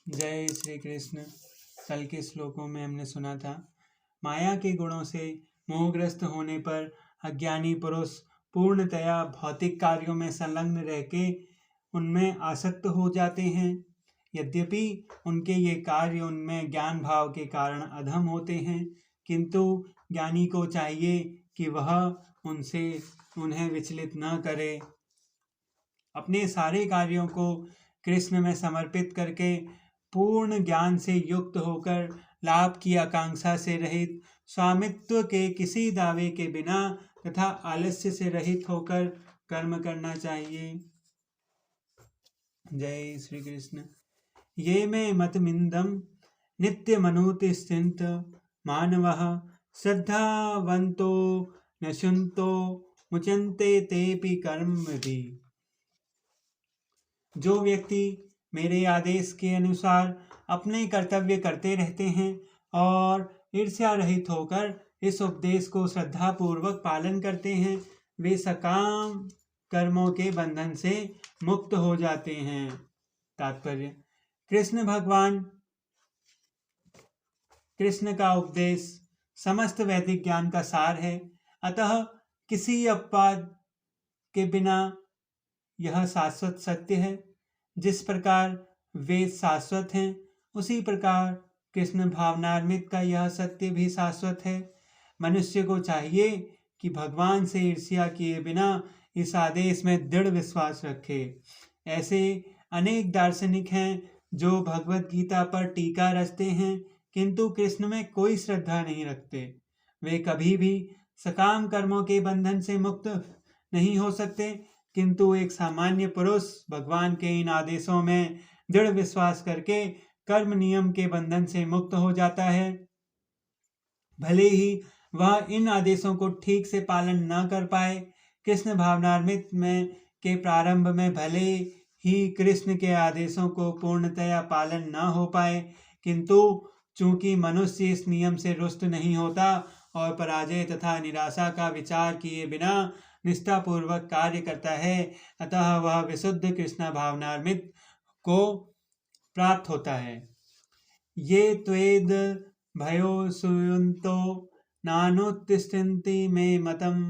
जय श्री कृष्ण। कल के श्लोकों में हमने सुना था, माया के गुणों से मोहग्रस्त होने पर अज्ञानी पुरुष पूर्णतया भौतिक कार्यों में संलग्न रह के उनमें आसक्त हो जाते हैं। यद्यपि उनके ये कार्य उनमें ज्ञान भाव के कारण अधम होते हैं, किंतु ज्ञानी को चाहिए कि वह उन्हें विचलित न करे। अपने सारे कार्यों को कृष्ण में समर्पित करके पूर्ण ज्ञान से युक्त होकर लाभ की आकांक्षा से रहित, स्वामित्व के किसी दावे के बिना तथा आलस्य से रहित होकर कर्म करना चाहिए। जय श्री कृष्ण। ये में मतमिंदम नित्य मनुतिष्ठन्त मानवः श्रद्धावन्तो नश्यन्तो मुच्यन्ते तेपि कर्मभिः। जो व्यक्ति मेरे आदेश के अनुसार अपने कर्तव्य करते रहते हैं और ईर्ष्या रहित होकर इस उपदेश को श्रद्धा पूर्वक पालन करते हैं, वे सकाम कर्मों के बंधन से मुक्त हो जाते हैं। तात्पर्य: कृष्ण का उपदेश समस्त वैदिक ज्ञान का सार है, अतः किसी अपवाद के बिना यह शाश्वत सत्य है। जिस प्रकार वेद शाश्वत हैं, उसी प्रकार कृष्ण भावनार्मित का यह सत्य भी शाश्वत है। मनुष्य को चाहिए कि भगवान से ईर्ष्या किए बिना इस आदेश में दृढ़ विश्वास रखे। ऐसे अनेक दार्शनिक हैं जो भगवत गीता पर टीका रचते हैं, किंतु कृष्ण में कोई श्रद्धा नहीं रखते। वे कभी भी सकाम कर्मों के बंधन से मुक्त नहीं हो सकते, किंतु एक सामान्य पुरुष भगवान के इन आदेशों में दृढ़ विश्वास करके कर्म नियम के बंधन से मुक्त हो जाता है। भले ही वह इन आदेशों को ठीक से पालन न कर पाए। कृष्ण भावनार्मित में के प्रारंभ में भले ही कृष्ण के आदेशों को पूर्णतया पालन न हो पाए, किंतु चूंकि मनुष्य इस नियम से रुष्ट नहीं होता और पराजय तथा निराशा का विचार किए बिना निष्ठापूर्वक कार्य करता है, अतः वह विशुद्ध कृष्ण भावनार्मित को प्राप्त होता है। ये त्वेद भयो सुयन्तो नानुत्तिष्ठन्ति मे मतम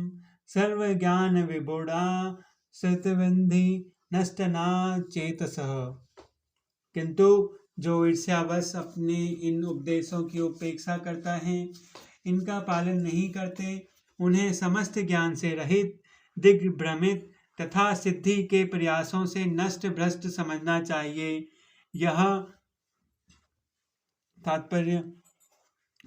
सर्व ज्ञान विबोधा सतविंधि नष्टना चेतसः। किंतु जो ईर्ष्यावश अपने इन उपदेशों की उपेक्षा करता है, इनका पालन नहीं करते, उन्हें समस्त ज्ञान से रहित, दिग्भ्रमित तथा सिद्धि के प्रयासों से नष्ट भ्रष्ट समझना चाहिए। यह तात्पर्य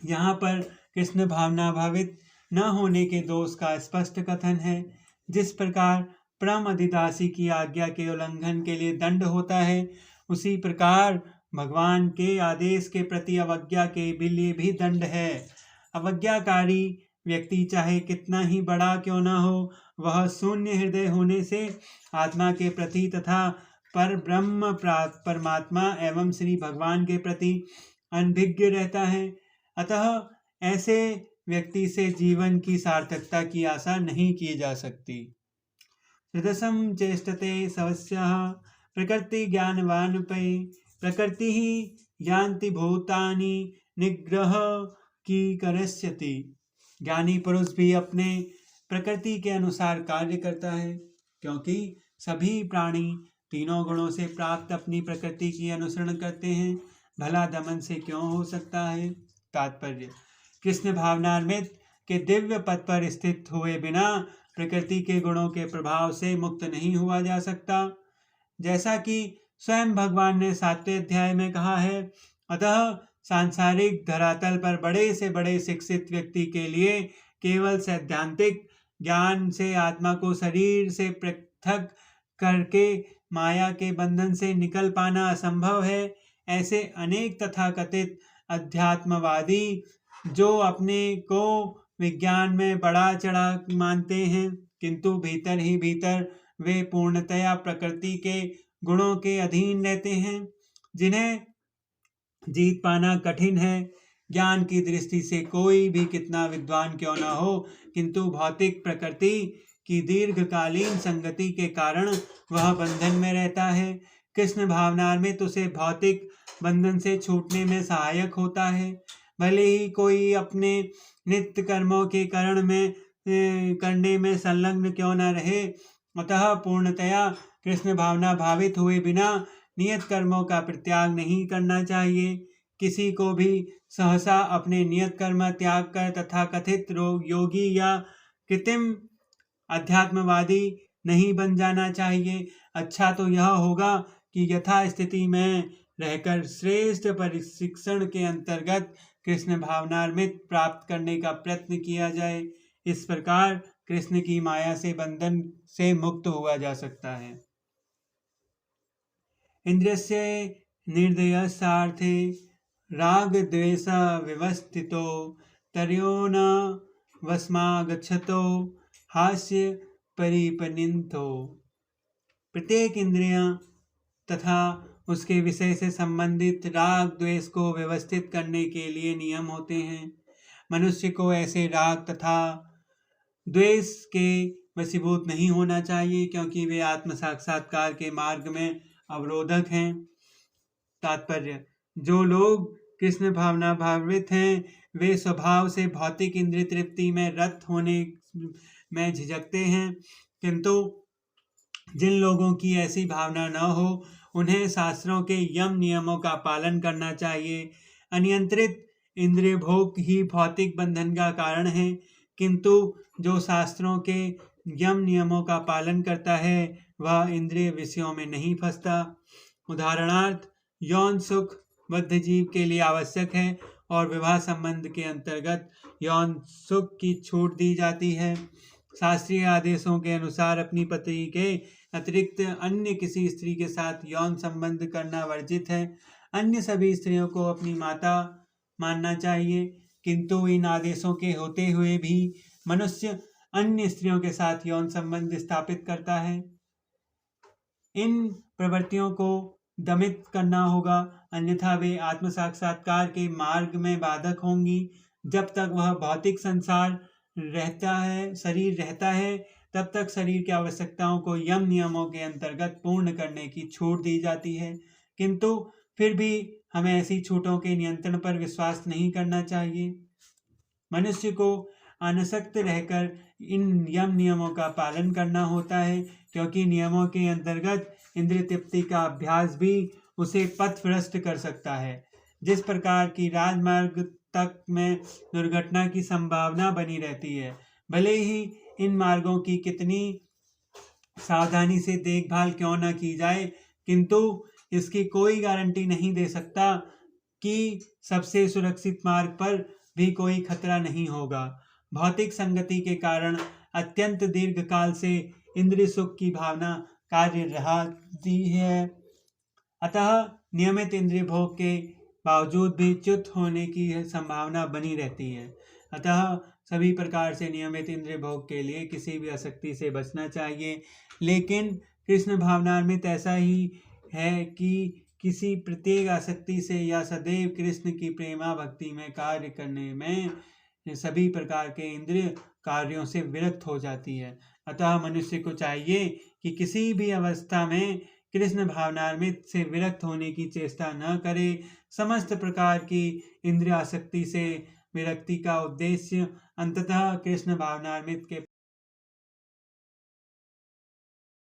यहाँ पर कृष्ण भावना भावित न होने के दोष का स्पष्ट कथन है। जिस प्रकार परम अधिदासी की आज्ञा के उल्लंघन के लिए दंड होता है, उसी प्रकार भगवान के आदेश के प्रति अवज्ञा के लिए भी दंड है। अवज्ञाकारी व्यक्ति चाहे कितना ही बड़ा क्यों न हो, वह शून्य हृदय होने से आत्मा के प्रति तथा पर ब्रह्म परमात्मा एवं श्री भगवान के प्रति अनभिज्ञ रहता है। अतः ऐसे व्यक्ति से जीवन की सार्थकता की आशा नहीं की जा सकती। हृदसम चेष्टते सवस्यः प्रकृति ज्ञानवान पै प्रकृति ही यान्ति भूतानि निग्रह की करस्यति। ज्ञानी पुरुष भी अपने प्रकृति के अनुसार कार्य करता है, क्योंकि सभी प्राणी तीनों गुणों से प्राप्त अपनी प्रकृति की अनुसरण करते हैं। भला दमन से क्यों हो सकता है? तात्पर्य: कृष्ण भावनार्मित के दिव्य पद पर स्थित हुए बिना प्रकृति के गुणों के प्रभाव से मुक्त नहीं हुआ जा सकता। जैसा कि स्वयं भगवान ने 7वें अध्याय में कहा है, अतः सांसारिक धरातल पर बड़े से बड़े शिक्षित व्यक्ति के लिए केवल सैद्धांतिक ज्ञान से आत्मा को शरीर से पृथक करके माया के बंधन से निकल पाना असंभव है। ऐसे अनेक तथाकथित अध्यात्मवादी जो अपने को विज्ञान में बड़ा चढ़ा मानते हैं, किंतु भीतर ही भीतर वे पूर्णतया प्रकृति के गुणों के अधीन रहते हैं, जिन्हें जीत पाना कठिन है। ज्ञान की दृष्टि से कोई भी कितना विद्वान क्यों न हो, किंतु भौतिक प्रकृति की दीर्घकालीन संगति के कारण वह बंधन में रहता है। कृष्ण भावनान्वित उसे भौतिक बंधन से छूटने में सहायक होता है। भले ही कोई अपने नित्य कर्मों के करने में संलग्न क्यों न रहे, अतः पूर्णतया कृष्ण भावना भावित हुए बिना नियत कर्मों का परित्याग नहीं करना चाहिए। किसी को भी सहसा अपने नियत कर्म त्याग कर तथा कथित योगी या कृत्रिम अध्यात्मवादी नहीं बन जाना चाहिए। अच्छा तो यह होगा कि यथा स्थिति में रहकर श्रेष्ठ प्रशिक्षण के अंतर्गत कृष्ण भावनामृत प्राप्त करने का प्रयत्न किया जाए। इस प्रकार कृष्ण की माया से बंधन से मुक्त हुआ जा सकता है। इंद्रियस्य निर्दयसार्थे राग द्वेष व्यवस्थितो तर्यो न वस्मागच्छतो हास्य परिपनितो। प्रत्येक इंद्रिय तथा उसके विषय से संबंधित राग द्वेष को व्यवस्थित करने के लिए नियम होते हैं। मनुष्य को ऐसे राग तथा द्वेष के वशीभूत नहीं होना चाहिए, क्योंकि वे आत्म साक्षात्कार के मार्ग में अवरोधक हैं। तात्पर्य: जो लोग कृष्ण भावना भावित हैं, वे स्वभाव से भौतिक इंद्रिय तृप्ति में रत होने में झिझकते हैं, किंतु जिन लोगों की ऐसी भावना न हो, उन्हें शास्त्रों के यम नियमों का पालन करना चाहिए। अनियंत्रित इंद्रिय भोग ही भौतिक बंधन का कारण है, किंतु जो शास्त्रों के यम नियमों का पालन करता है वह इंद्रिय विषयों में नहीं फंसता। उदाहरणार्थ, यौन सुख बद्ध जीव के लिए आवश्यक है और विवाह संबंध के अंतर्गत यौन सुख की छूट दी जाती है। शास्त्रीय आदेशों के अनुसार अपनी पत्नी के अतिरिक्त अन्य किसी स्त्री के साथ यौन संबंध करना वर्जित है। अन्य सभी स्त्रियों को अपनी माता मानना चाहिए, किंतु इन आदेशों के होते हुए भी मनुष्य अन्य स्त्रियों के साथ यौन संबंध स्थापित करता है। इन प्रवृत्तियों को दमित करना होगा, अन्यथा वे आत्म साक्षात्कार के मार्ग में बाधक होंगी। जब तक वह भौतिक शरीर रहता है, तब तक शरीर की आवश्यकताओं को यम नियमों के अंतर्गत पूर्ण करने की छूट दी जाती है, किंतु फिर भी हमें ऐसी छूटों के नियंत्रण पर विश्वास नहीं करना चाहिए। मनुष्य को अनासक्त रहकर इन यम नियमों का पालन करना होता है, क्योंकि नियमों के अंतर्गत इंद्रिय तृप्ति का अभ्यास भी उसे पथ भ्रष्ट कर सकता है। जिस प्रकार की राजमार्ग तक में दुर्घटना की संभावना बनी रहती है, भले ही इन मार्गों की कितनी सावधानी से देखभाल क्यों न की जाए, किंतु इसकी कोई गारंटी नहीं दे सकता कि सबसे सुरक्षित मार्ग पर भी कोई खतरा नहीं होगा। भौतिक संगति के कारण अत्यंत दीर्घ काल से इंद्रिय सुख की भावना कार्य रहती है, अतः नियमित इंद्रिय भोग के बावजूद भी च्युत होने की संभावना बनी रहती है। अतः सभी प्रकार से नियमित इंद्रिय भोग के लिए किसी भी आसक्ति से बचना चाहिए। लेकिन कृष्ण भावनामृत ऐसा ही है कि किसी प्रत्येक आसक्ति से या सदैव कृष्ण की प्रेमा भक्ति में कार्य करने में सभी प्रकार के इंद्रिय कार्यों से विरक्त हो जाती है। अतः मनुष्य को चाहिए कि किसी भी अवस्था में कृष्ण भावनामृत से विरक्त होने की चेष्टा न करे। समस्त प्रकार की इंद्रिय आसक्ति से विरक्ति का उद्देश्य अंततः कृष्ण भावनामृत के